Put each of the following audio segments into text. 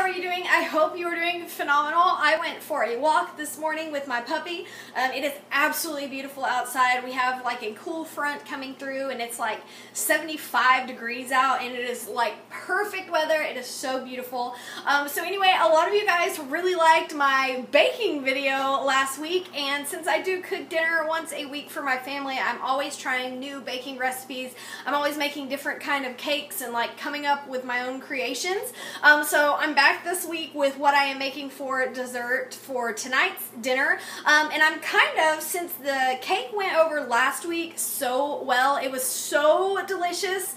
are you doing? I hope you are doing phenomenal. I went for a walk this morning with my puppy. It is absolutely beautiful outside. We have like a cool front coming through and it's like 75 degrees out and it is like perfect weather. It is so beautiful. So anyway, a lot of you guys really liked my baking video last week, and since I do cook dinner once a week for my family, I'm always trying new baking recipes. I'm always making different kind of cakes and like coming up with my own creations. So I'm back this week with what I am making for dessert for tonight's dinner. And I'm kind of, since the cake went over last week so well, it was so delicious.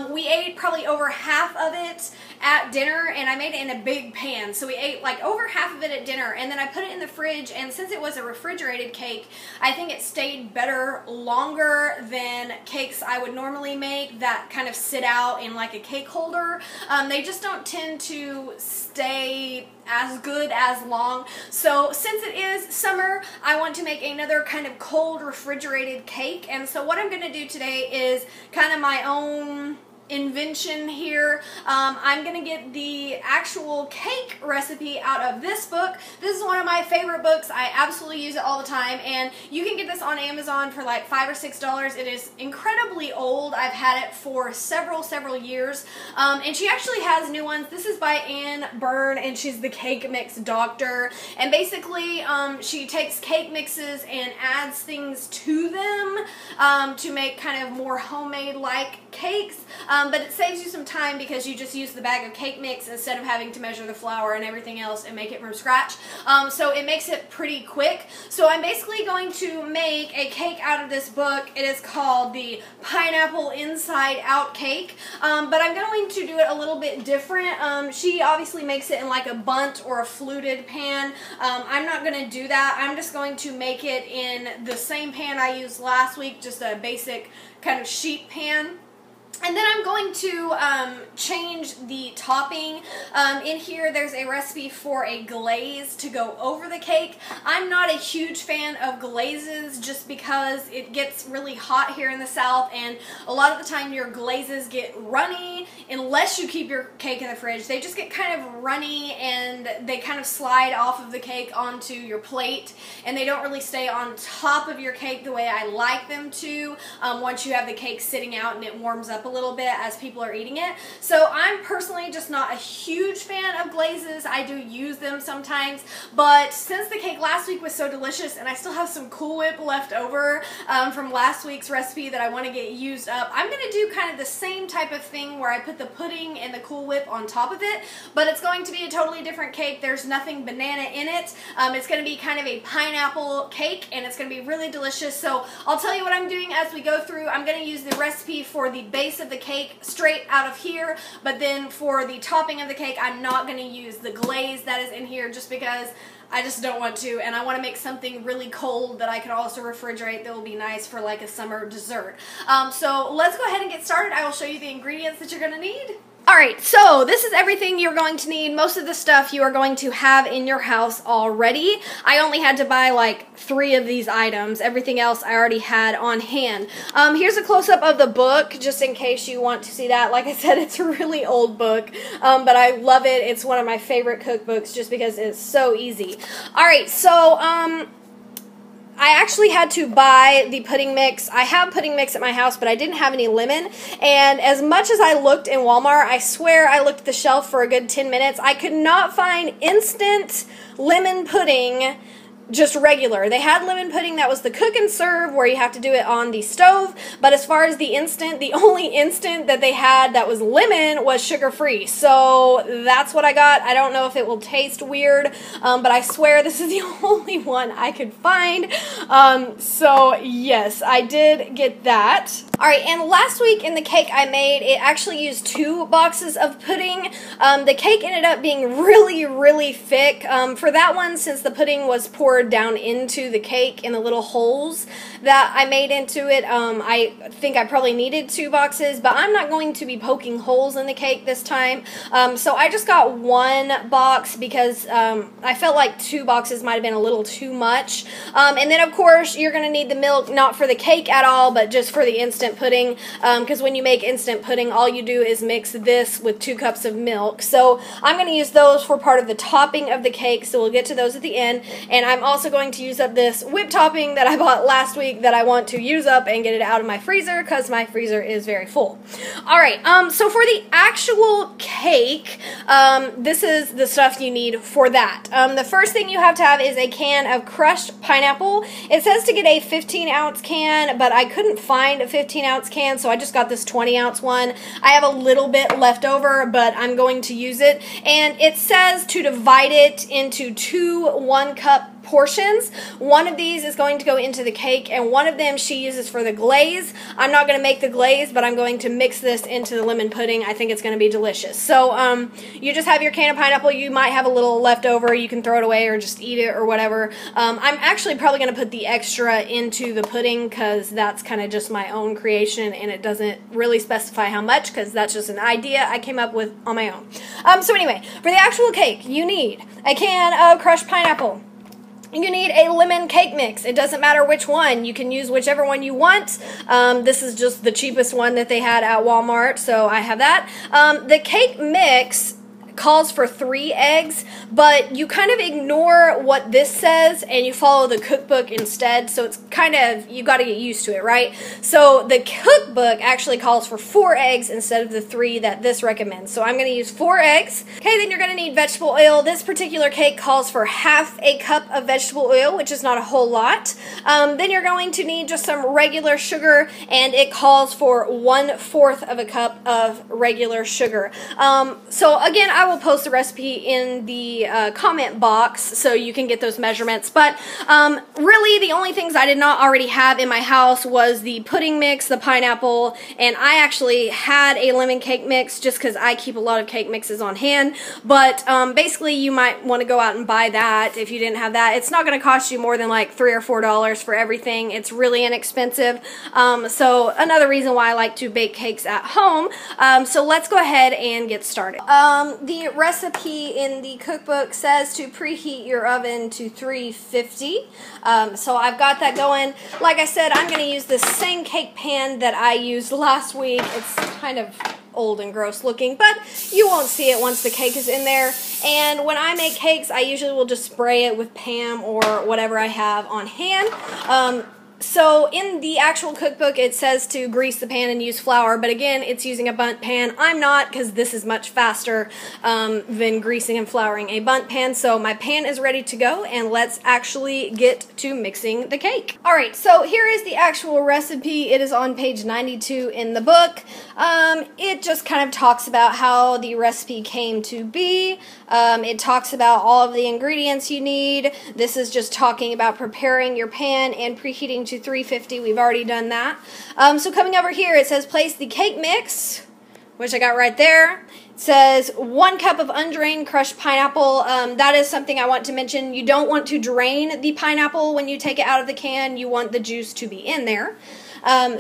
We ate probably over half of it at dinner, and I made it in a big pan. So we ate like over half of it at dinner, and then I put it in the fridge, and since it was a refrigerated cake, I think it stayed better longer than cakes I would normally make that kind of sit out in like a cake holder. They just don't tend to stay as good as long. So since it is summer, I want to make another kind of cold refrigerated cake, and so what I'm going to do today is kind of my own invention here. I'm gonna get the actual cake recipe out of this book. This is one of my favorite books. I absolutely use it all the time, and you can get this on Amazon for like $5 or $6. It is incredibly old. I've had it for several years, and she actually has new ones. This is by Anne Byrn, and she's the cake mix doctor, and basically she takes cake mixes and adds things to them to make kind of more homemade like cakes. But it saves you some time because you just use the bag of cake mix instead of having to measure the flour and everything else and make it from scratch. So it makes it pretty quick. So I'm basically going to make a cake out of this book. It is called the Pineapple Inside Out Cake. But I'm going to do it a little bit different. She obviously makes it in like a bundt or a fluted pan. I'm not going to do that. I'm just going to make it in the same pan I used last week, just a basic kind of sheet pan. And then I'm going to change the topping. In here there's a recipe for a glaze to go over the cake. I'm not a huge fan of glazes just because it gets really hot here in the South, and a lot of the time your glazes get runny unless you keep your cake in the fridge. They just get kind of runny and they kind of slide off of the cake onto your plate, and they don't really stay on top of your cake the way I like them to once you have the cake sitting out and it warms up a little bit as people are eating it. So I'm personally just not a huge fan of glazes. I do use them sometimes, but since the cake last week was so delicious and I still have some Cool Whip left over from last week's recipe that I want to get used up, I'm going to do kind of the same type of thing where I put the pudding and the Cool Whip on top of it, but it's going to be a totally different cake. There's nothing banana in it. It's going to be kind of a pineapple cake, and it's going to be really delicious. So I'll tell you what I'm doing as we go through. I'm going to use the recipe for the base of the cake straight out of here, but then for the topping of the cake, I'm not going to use the glaze that is in here just because I just don't want to, and I want to make something really cold that I could also refrigerate that will be nice for like a summer dessert. So let's go ahead and get started. I will show you the ingredients that you're going to need. Alright, so this is everything you're going to need. Most of the stuff you are going to have in your house already. I only had to buy like 3 of these items. Everything else I already had on hand. Here's a close-up of the book, just in case you want to see that. Like I said, it's a really old book, but I love it. It's one of my favorite cookbooks just because it's so easy. Alright, so, I actually had to buy the pudding mix. I have pudding mix at my house, but I didn't have any lemon. And as much as I looked in Walmart, I swear I looked at the shelf for a good 10 minutes. I could not find instant lemon pudding, just regular. They had lemon pudding that was the cook and serve where you have to do it on the stove, but as far as the instant, the only instant that they had that was lemon was sugar-free. So that's what I got. I don't know if it will taste weird, but I swear this is the only one I could find. So yes, I did get that. Alright, and last week in the cake I made, it actually used 2 boxes of pudding. The cake ended up being really thick. For that one, since the pudding was poured down into the cake in the little holes that I made into it, I think I probably needed 2 boxes, but I'm not going to be poking holes in the cake this time. So I just got 1 box because I felt like 2 boxes might have been a little too much. And then of course you're going to need the milk, not for the cake at all, but just for the instant instant pudding, because when you make instant pudding, all you do is mix this with 2 cups of milk. So I'm going to use those for part of the topping of the cake, so we'll get to those at the end. And I'm also going to use up this whipped topping that I bought last week that I want to use up and get it out of my freezer, because my freezer is very full. Alright, so for the actual cake, this is the stuff you need for that. The first thing you have to have is a can of crushed pineapple. It says to get a 15-ounce can, but I couldn't find a 15-ounce can, so I just got this 20-ounce one. I have a little bit left over, but I'm going to use it. And it says to divide it into 2 1-cup portions. One of these is going to go into the cake, and one of them she uses for the glaze. I'm not going to make the glaze, but I'm going to mix this into the lemon pudding. I think it's going to be delicious. So you just have your can of pineapple. You might have a little left over. You can throw it away or just eat it or whatever. I'm actually probably going to put the extra into the pudding, because that's kind of just my own creation, and it doesn't really specify how much, because that's just an idea I came up with on my own. So anyway, for the actual cake, you need a can of crushed pineapple. You need a lemon cake mix. It doesn't matter which one. You can use whichever one you want. This is just the cheapest one that they had at Walmart, so I have that. The cake mix calls for 3 eggs, but you kind of ignore what this says and you follow the cookbook instead, so it's kind of, you got to get used to it, right? So the cookbook actually calls for 4 eggs instead of the 3 that this recommends. So I'm going to use 4 eggs. Okay, then you're going to need vegetable oil. This particular cake calls for ½ a cup of vegetable oil, which is not a whole lot. Then you're going to need just some regular sugar, and it calls for 1/4 of a cup of regular sugar. So again, I will post the recipe in the comment box so you can get those measurements, but really the only things I did not already have in my house was the pudding mix, the pineapple, and I actually had a lemon cake mix just because I keep a lot of cake mixes on hand, but basically you might want to go out and buy that if you didn't have that. It's not going to cost you more than like $3 or $4 for everything. It's really inexpensive, so another reason why I like to bake cakes at home. So let's go ahead and get started. The recipe in the cookbook says to preheat your oven to 350. So I've got that going. Like I said, I'm going to use the same cake pan that I used last week. It's kind of old and gross looking, but you won't see it once the cake is in there. And when I make cakes, I usually will just spray it with Pam or whatever I have on hand. So in the actual cookbook, it says to grease the pan and use flour, but again, it's using a bundt pan. I'm not, because this is much faster than greasing and flouring a bundt pan. So my pan is ready to go, and let's actually get to mixing the cake. Alright, so here is the actual recipe. It is on page 92 in the book. It just kind of talks about how the recipe came to be. It talks about all of the ingredients you need. This is just talking about preparing your pan and preheating to 350. We've already done that. So coming over here, it says place the cake mix, which I got right there. It says 1 cup of undrained crushed pineapple. That is something I want to mention. You don't want to drain the pineapple when you take it out of the can. You want the juice to be in there.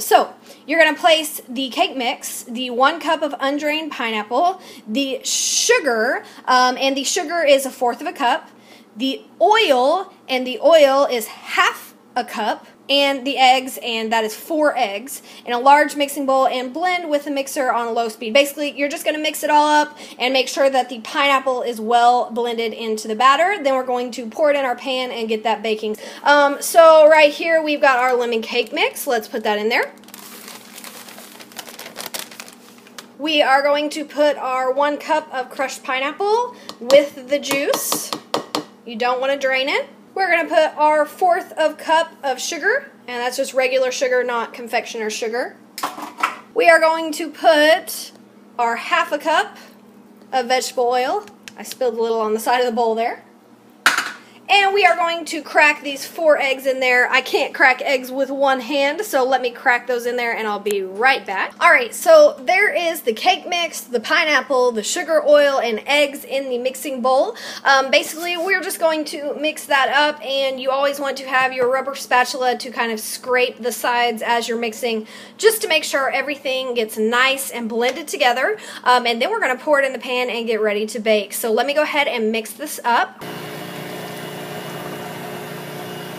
So you're going to place the cake mix, the 1 cup of undrained pineapple, the sugar, and the sugar is 1/4 of a cup, the oil, and the oil is ½ a cup, and the eggs, and that is 4 eggs, in a large mixing bowl, and blend with the mixer on low speed. Basically, you're just going to mix it all up and make sure that the pineapple is well blended into the batter. Then we're going to pour it in our pan and get that baking. So right here, we've got our lemon cake mix. Let's put that in there. We are going to put our 1 cup of crushed pineapple with the juice. You don't want to drain it. We're going to put our 1/4 of cup of sugar, and that's just regular sugar, not confectioner sugar. We are going to put our ½ a cup of vegetable oil. I spilled a little on the side of the bowl there. And we are going to crack these 4 eggs in there. I can't crack eggs with one hand, so let me crack those in there and I'll be right back. Alright, so there is the cake mix, the pineapple, the sugar, oil, and eggs in the mixing bowl. Basically, we're just going to mix that up, and you always want to have your rubber spatula to kind of scrape the sides as you're mixing, just to make sure everything gets nice and blended together. And then we're going to pour it in the pan and get ready to bake. So let me go ahead and mix this up.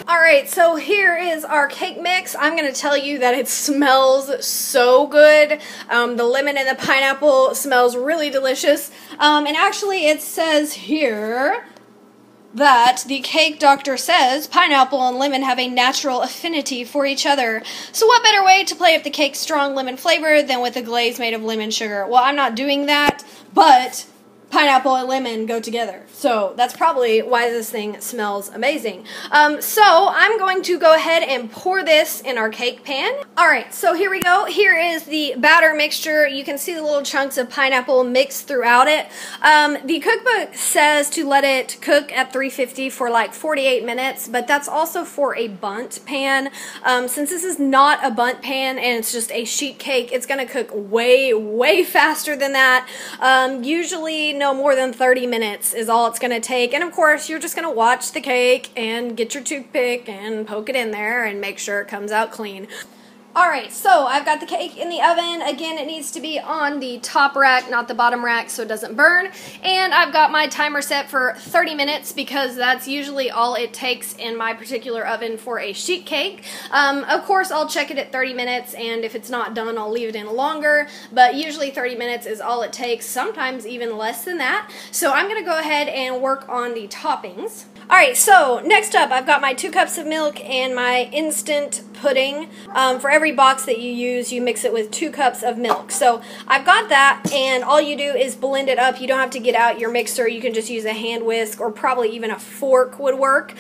Alright, so here is our cake mix. I'm going to tell you that it smells so good. The lemon and the pineapple smells really delicious. And actually it says here that the cake doctor says pineapple and lemon have a natural affinity for each other. So what better way to play up the cake's strong lemon flavor than with a glaze made of lemon sugar? Well, I'm not doing that, but pineapple and lemon go together. So that's probably why this thing smells amazing. So I'm going to go ahead and pour this in our cake pan. Alright, so here we go. Here is the batter mixture. You can see the little chunks of pineapple mixed throughout it. The cookbook says to let it cook at 350 for like 48 minutes, but that's also for a bundt pan. Since this is not a bundt pan and it's just a sheet cake, it's going to cook way faster than that. Usually no more than 30 minutes is all it's going to take. And of course, you're just going to watch the cake and get your toothpick and poke it in there and make sure it comes out clean. Alright, so I've got the cake in the oven. Again, it needs to be on the top rack, not the bottom rack, so it doesn't burn. And I've got my timer set for 30 minutes because that's usually all it takes in my particular oven for a sheet cake. Of course, I'll check it at 30 minutes, and if it's not done, I'll leave it in longer. But usually 30 minutes is all it takes, sometimes even less than that. So I'm going to go ahead and work on the toppings. Alright, so next up, I've got my 2 cups of milk and my instant pudding. For every box that you use, you mix it with 2 cups of milk. So I've got that, and all you do is blend it up. You don't have to get out your mixer. You can just use a hand whisk, or probably even a fork would work.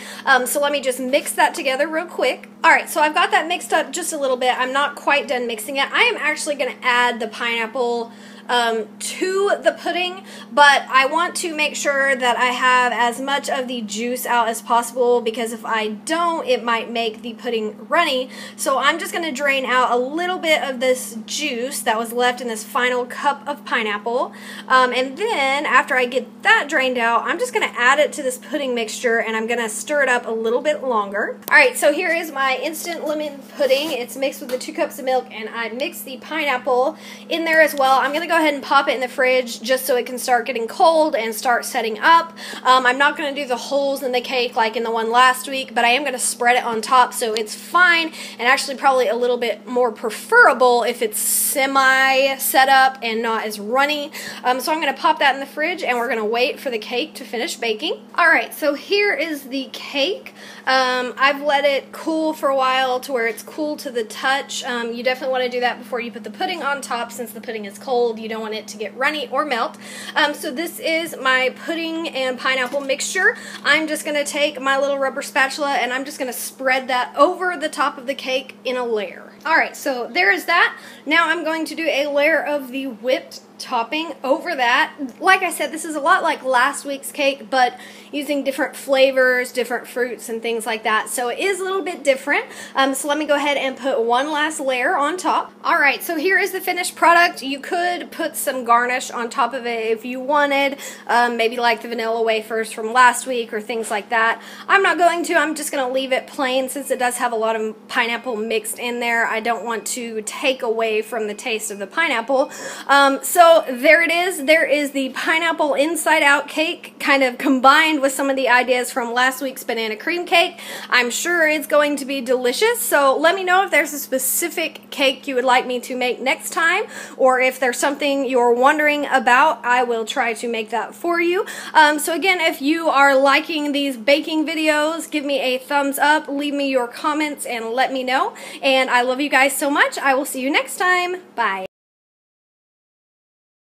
So let me just mix that together real quick. Alright, so I've got that mixed up just a little bit. I'm not quite done mixing it. I am actually going to add the pineapple to the pudding, but I want to make sure that I have as much of the juice out as possible, because if I don't, it might make the pudding runny. So I'm just going to drain out a little bit of this juice that was left in this final cup of pineapple, and then after I get that drained out, I'm just going to add it to this pudding mixture, and I'm going to stir it up a little bit longer. Alright, so here is my instant lemon pudding. It's mixed with the 2 cups of milk, and I mixed the pineapple in there as well. I'm going to go ahead and pop it in the fridge just so it can start getting cold and start setting up. I'm not going to do the holes in the cake like in the one last week, but I am going to spread it on top so it's fine, and actually probably a little bit more preferable if it's semi set up and not as runny. So I'm going to pop that in the fridge, and we're going to wait for the cake to finish baking. Alright, so here is the cake. I've let it cool for a while to where it's cool to the touch. You definitely want to do that before you put the pudding on top, since the pudding is cold. You don't want it to get runny or melt. So this is my pudding and pineapple mixture. I'm just going to take my little rubber spatula, and I'm just going to spread that over the top of the cake in a layer. Alright, so there is that. Now I'm going to do a layer of the whipped topping over that. Like I said, this is a lot like last week's cake, but using different flavors, different fruits, and things like that. So it is a little bit different. So let me go ahead and put one last layer on top. Alright, so here is the finished product. You could put some garnish on top of it if you wanted, maybe like the vanilla wafers from last week or things like that. I'm not going to. I'm just going to leave it plain since it does have a lot of pineapple mixed in there. I don't want to take away from the taste of the pineapple. So there it is. There is the pineapple inside out cake, kind of combined with some of the ideas from last week's banana cream cake. I'm sure it's going to be delicious. So let me know if there's a specific cake you would like me to make next time, or if there's something you're wondering about, I will try to make that for you. So again, if you are liking these baking videos, give me a thumbs up, leave me your comments, and let me know. And I love you guys so much. I will see you next time. Bye.